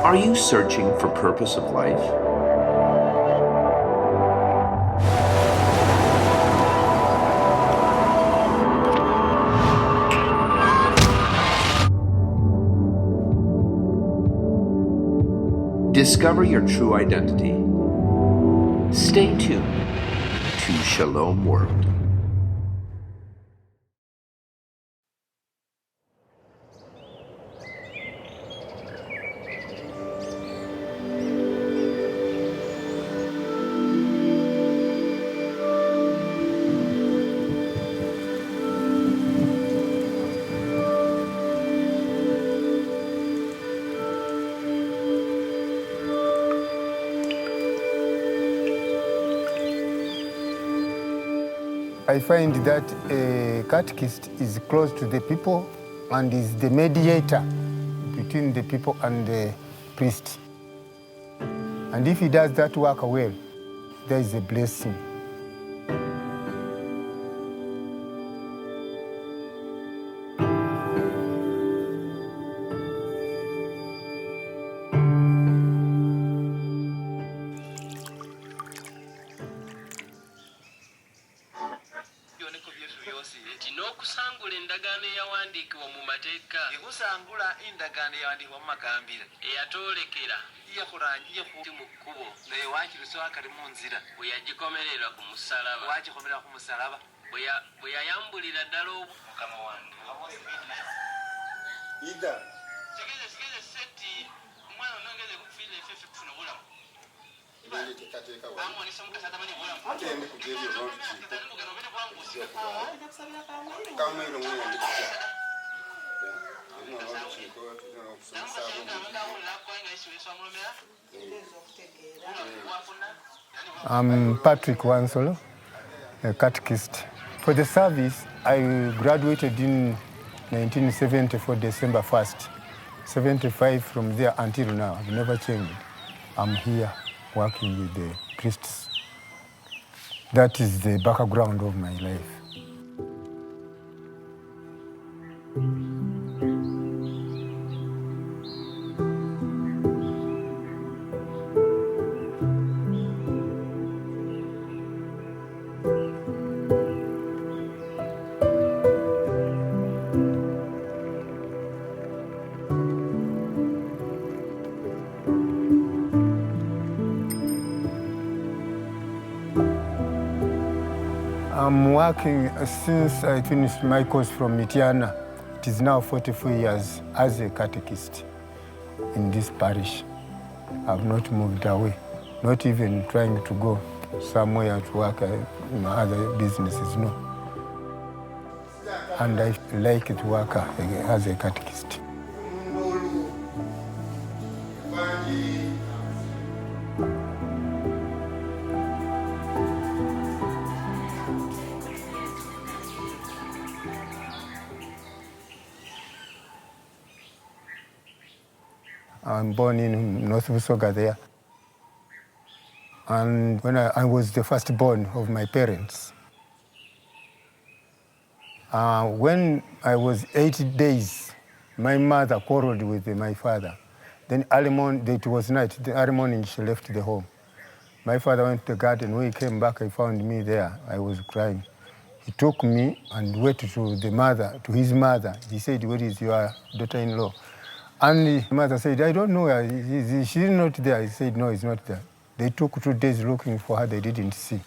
Are you searching for purpose of life? Discover your true identity. Stay tuned to Shalom World. I find that a catechist is close to the people and is the mediator between the people and the priest. And if he does that work well, there is a blessing. N'okusangula endagaano eyawandiikibwa mu mateeka ekusangula endagaano eyawandiikibwa mu makambira eyatoolekera yekuti mu kkubo naye waakiriso akali mu nzira bwe yagikomererwa ku musalaba wakikomerera ku musalaba bwe yayambulira ddala mukama wange sigeze seti omwana onongeze kufiira efefe kufuna obulamu I'm Patrick Wansolo, a catechist. For the service, I graduated in 1974, December 1st. 75 from there until now, I've never changed. I'm here working with the priests. That is the background of my life. I'm working since I finished my course from Mitiana. It is now 44 years as a catechist in this parish. I've not moved away, not even trying to go somewhere to work in other businesses, no. And I like to work as a catechist. I'm born in North Busoga there. And when I was the firstborn of my parents. When I was 8 days, my mother quarreled with my father. Then early morning, it was night, the early morning she left the home. My father went to the garden. When he came back, he found me there. I was crying. He took me and went to his mother. He said, "Where is your daughter-in-law?" And the mother said, "I don't know her. She's not there." He said, "No, he's not there." They took 2 days looking for her. They didn't see.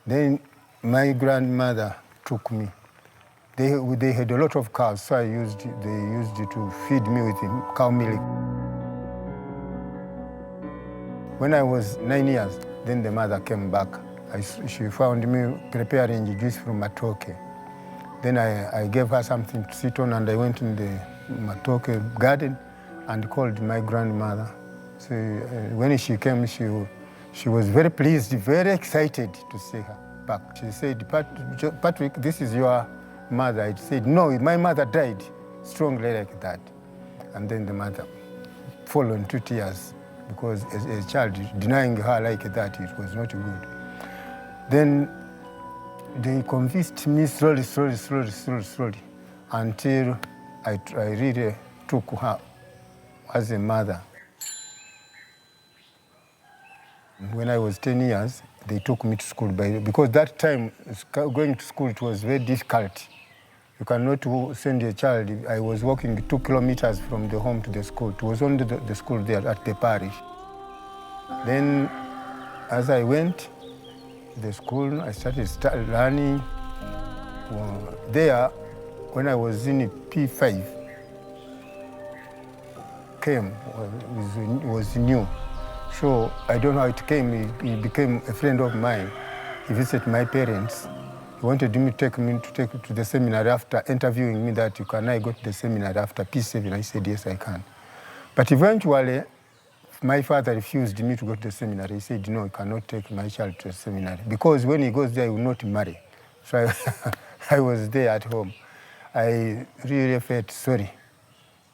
Then my grandmother took me. They had a lot of cows, so they used it to feed me with cow milk. When I was 9 years, then the mother came back. She found me preparing juice from matoke. Then I gave her something to sit on, and I went in the matoke garden and called my grandmother. So when she came, she was very pleased, very excited to see her back. She said, "Patrick, this is your mother." I said, "No, my mother died," strongly like that. And then the mother fell into tears because as a child, denying her like that, it was not good. Then they convinced me slowly, until I really took her as a mother. When I was 10 years, they took me to school because that time going to school, it was very difficult. You cannot send a child. I was walking 2 kilometers from the home to the school. It was only the school there at the parish. Then as I went to the school, I started learning. There, when I was in P5, was new. So I don't know how it came. He became a friend of mine. He visited my parents. He wanted me to take to the seminary after interviewing me that can I go to the seminary after P7. I said, yes, I can. But eventually, my father refused me to go to the seminary. He said, no, you cannot take my child to the seminary because when he goes there, he will not marry. So I was there at home. I really felt sorry.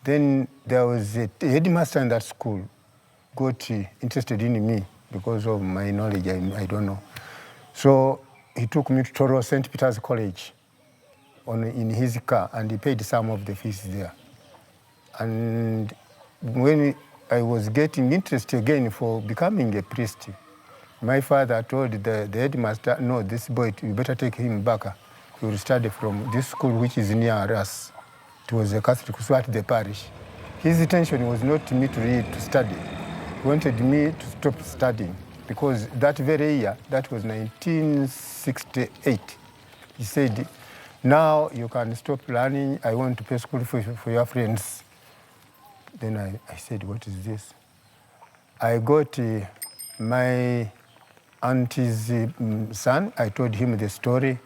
Then there was a headmaster in that school got interested in me because of my knowledge, I don't know. So he took me to Toro St. Peter's College in his car, and he paid some of the fees there. And when I was getting interested again for becoming a priest, my father told the headmaster, no, this boy, you better take him back. He will study from this school which is near us. It was a Catholic school at the parish. His intention was not me to read, to study. He wanted me to stop studying because that very year, that was 1968, he said, now you can stop learning. I want to pay school for your friends. Then I said, what is this? I got my auntie's son. I told him the story.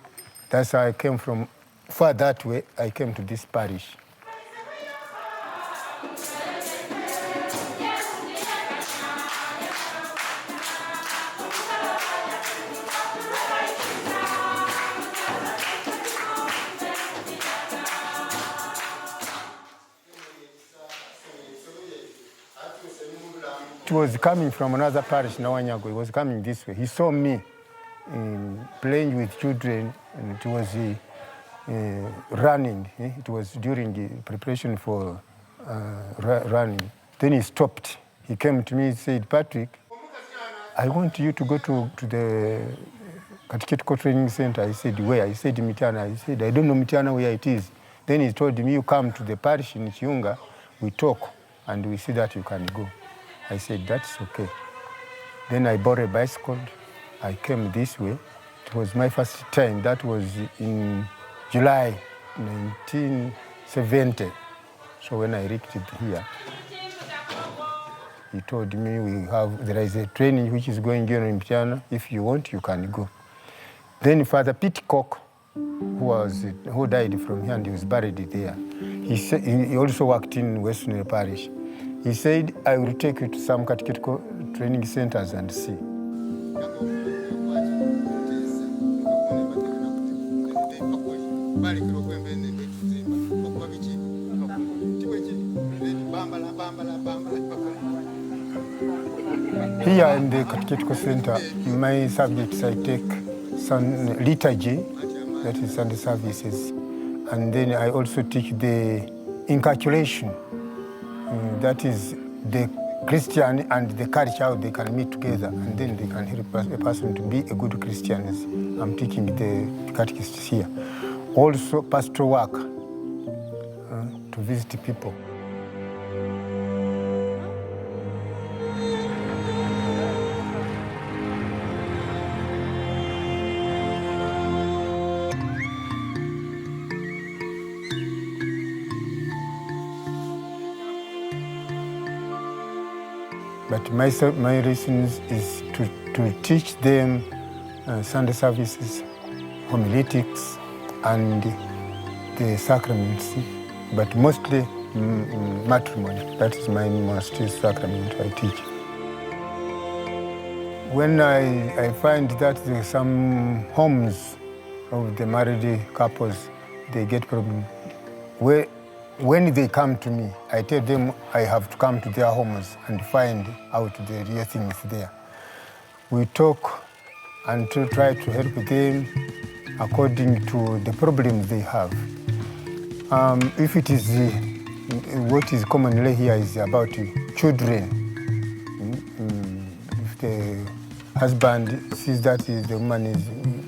That's how I came from far that way. I came to this parish. It was coming from another parish, Nawanyago. He was coming this way. He saw me playing with children, and it was running. It was during the preparation for running. Then he stopped. He came to me and said, Patrick, I want you to go to the Catechist Training Center. I said, where? He said, Mitiana. I said, I don't know Mitiana where it is. Then he told me, you come to the parish in Chiunga, we talk, and we see that you can go. I said, that's okay. Then I bought a bicycle. I came this way. It was my first time. That was in July 1970. So when I reached here, he told me there is a training which is going on in Mitiana. If you want, you can go. Then Father Pitcock, who died from here and he was buried there, he also worked in Western Parish. He said, I will take you to some catechetical training centers and see. Here in the catechetical center, my subjects I take some liturgy, that is Sunday services, and then I also teach the inculturation. That is the Christian and the culture, how they can meet together, and then they can help a person to be a good Christian. I'm teaching the Catechist here. Also pastoral work, to visit people. But my reason is to teach them Sunday services, homiletics, and the sacraments, but mostly matrimony. That is my most sacrament I teach. When I find that there are some homes of the married couples, they get problems. When they come to me, I tell them I have to come to their homes and find out the real things there. We talk and to try to help them according to the problems they have. If it is what is commonly here is about children. If the husband sees that the woman is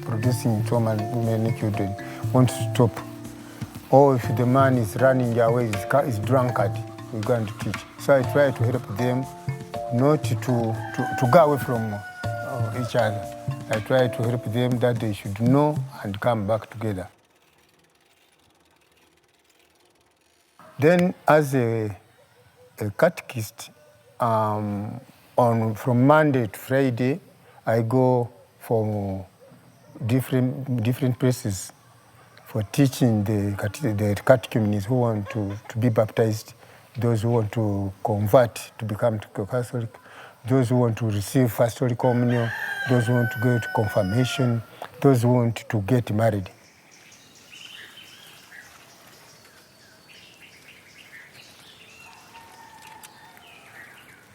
producing so many children, wants to stop. Or if the man is running away, is drunkard, we're going to teach. So I try to help them not to go away from each other. I try to help them that they should know and come back together. Then as a catechist, from Monday to Friday, I go for different places for teaching the catechumens who want to be baptized, those who want to convert to become Catholic, those who want to receive First Holy Communion, those who want to go to confirmation, those who want to get married.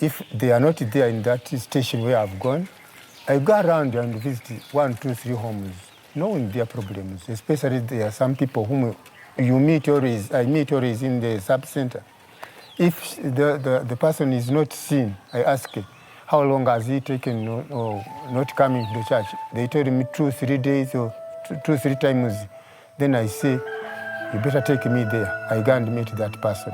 If they are not there in that station where I've gone, I go around and visit 1, 2, 3 homes, knowing their problems. Especially there are some people whom you meet always, I meet always in the sub-center. If the person is not seen, I ask, how long has he taken or not coming to the church? They told me 2, 3 days or 2, 3 times. Then I say, you better take me there. I go and meet that person.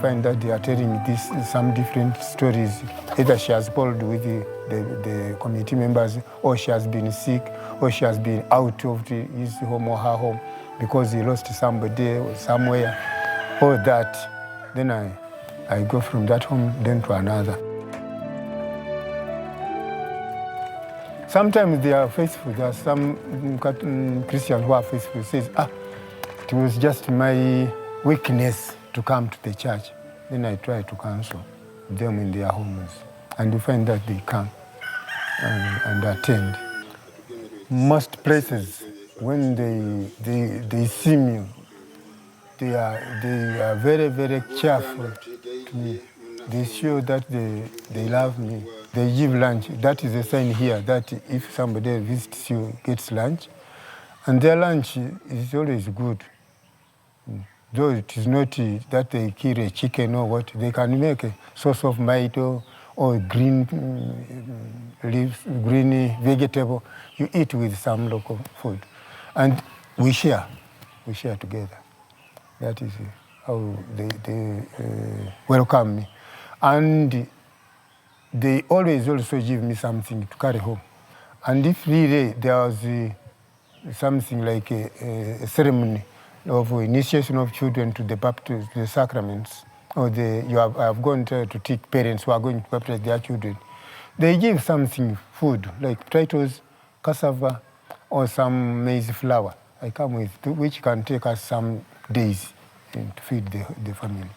Find that they are telling some different stories. Either she has quarreled with the committee members, or she has been sick, or she has been out of his home or her home because he lost somebody or somewhere, or that. Then I go from that home then to another. Sometimes they are faithful. There are some Christians who are faithful. Says, it was just my weakness to come to the church. Then I try to counsel them in their homes, and you find that they come and attend. Most places, when they see me, they are very, very cheerful to me. They show that they love me. They give lunch. That is a sign here that if somebody visits you, gets lunch, and their lunch is always good. Though it is not that they kill a chicken or what, they can make a sauce of tomato or green leaves, green vegetable. You eat with some local food. And we share together. That is how they welcome me. And they always also give me something to carry home. And if really there was something like a ceremony of initiation of children to the baptism, the sacraments, or I have gone to teach parents who are going to baptize their children. They give something, food, like potatoes, cassava, or some maize flour. I come with, which can take us some days to feed the family.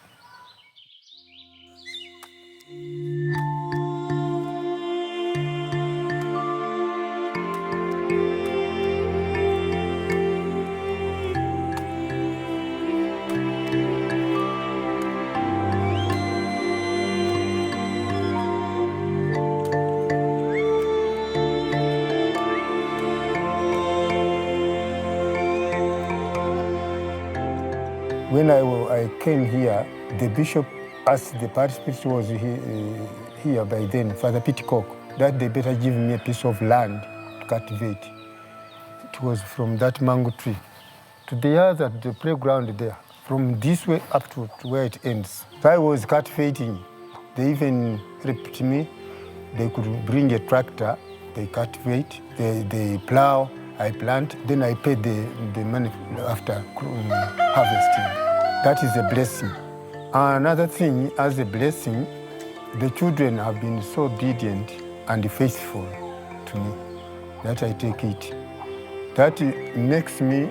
When I came here, the bishop asked the participants who was here by then, Father Pitcock, that they better give me a piece of land to cultivate. It was from that mango tree to the other, the playground there, from this way up to where it ends. So I was cultivating. They even helped me. They could bring a tractor, they cultivate, they plow, I plant, then I pay the money after harvesting. That is a blessing. Another thing, as a blessing, the children have been so obedient and faithful to me that I take it. That makes me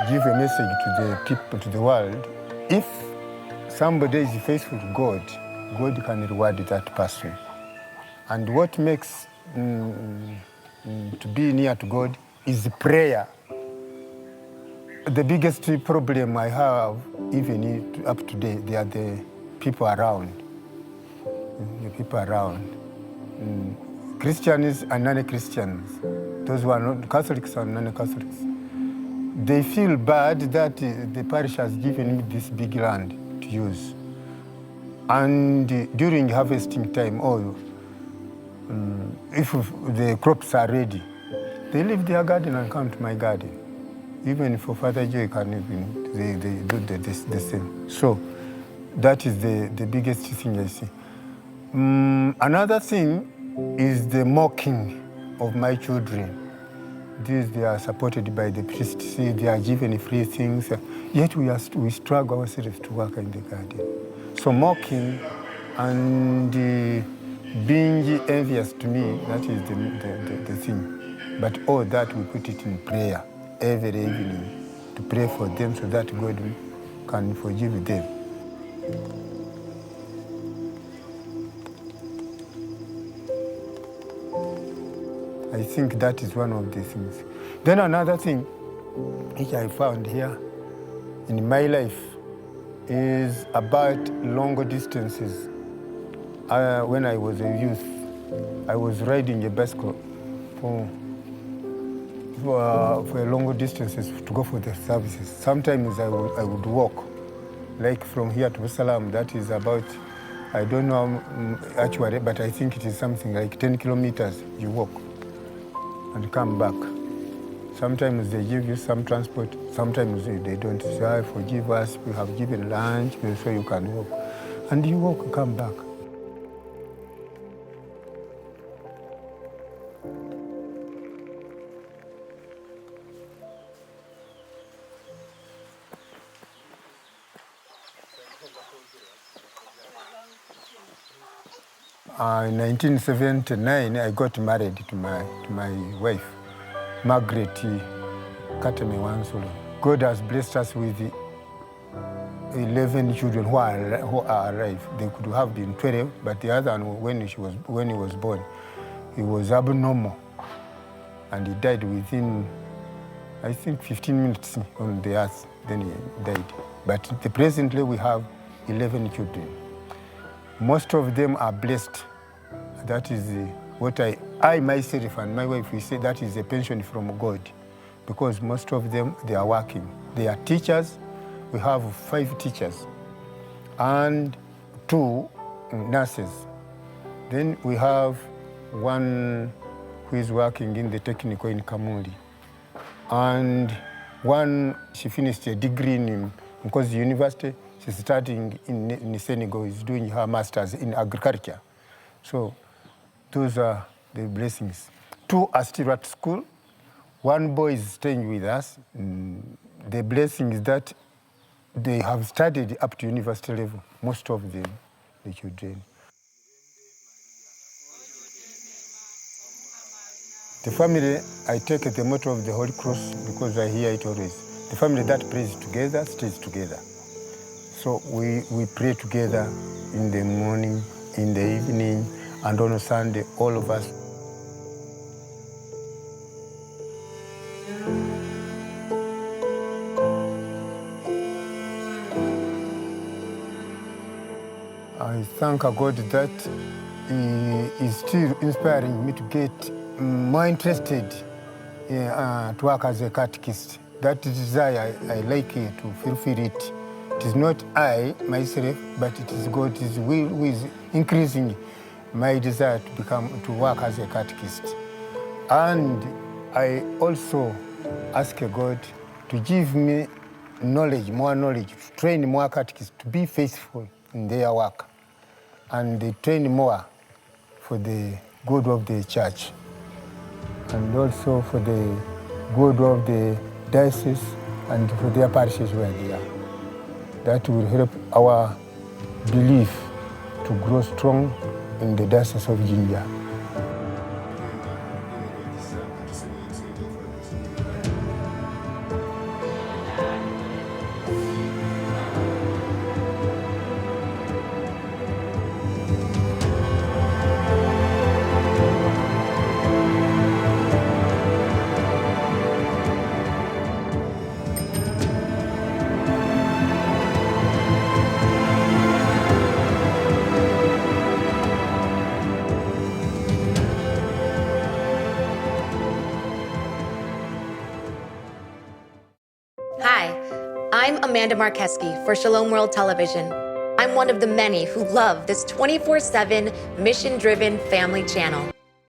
give a message to the people, to the world. If somebody is faithful to God, God can reward that person. And what makes to be near to God is prayer. The biggest problem I have, even up to date, they are the people around. The people around. Christians and non-Christians, those who are not Catholics and non-Catholics, they feel bad that the parish has given me this big land to use. And during harvesting time, if the crops are ready, they leave their garden and come to my garden. Even for Father Joe, they do the same. So that is the biggest thing I see. Another thing is the mocking of my children. These, they are supported by the priest. See, they are given free things, yet we struggle ourselves to work in the garden. So mocking and being envious to me, that is the thing. But all that we put it in prayer every evening to pray for them so that God can forgive them. I think that is one of the things. Then another thing which I found here in my life is about long distances. When I was a youth, I was riding a bicycle for long distances to go for the services. Sometimes I would walk, like from here to Salam. That is about, I don't know actually, but I think it is something like 10 kilometers you walk and come back. Sometimes they give you some transport, sometimes they don't. Say, forgive us, we have given lunch, so you can walk. And you walk, come back. In 1979, I got married to my wife, Margaret Patrick Wansolo. God has blessed us with 11 children who are alive. They could have been 12, but the other one, when he was born, he was abnormal, and he died within, I think, 15 minutes on the earth. Then he died. But presently we have 11 children. Most of them are blessed. That is what I myself and my wife, we say that is a pension from God, because most of them, they are working. They are teachers. We have 5 teachers and 2 nurses. Then we have 1 who is working in the technical in Kamuli, and 1, she finished a degree in Nkozi University. She's studying in Senegal, is doing her master's in agriculture. So those are the blessings. 2 are still at school. 1 boy is staying with us. The blessing is that they have studied up to university level, most of them, the children. The family, I take the motto of the Holy Cross because I hear it always. The family that prays together stays together. So we pray together in the morning, in the evening, and on a Sunday, all of us. I thank God that He is still inspiring me to get more interested to work as a catechist. That desire, I like it, to fulfill it. It is not I, myself, but it is God who is increasing my desire to work as a catechist. And I also ask God to give me knowledge, more knowledge, to train more catechists to be faithful in their work. And they train more for the good of the church, and also for the good of the diocese and for their parishes where they are. That will help our belief to grow strong in the diocese of Jinja. I'm Amanda Markeski for Shalom World Television. I'm one of the many who love this 24/7 mission-driven family channel.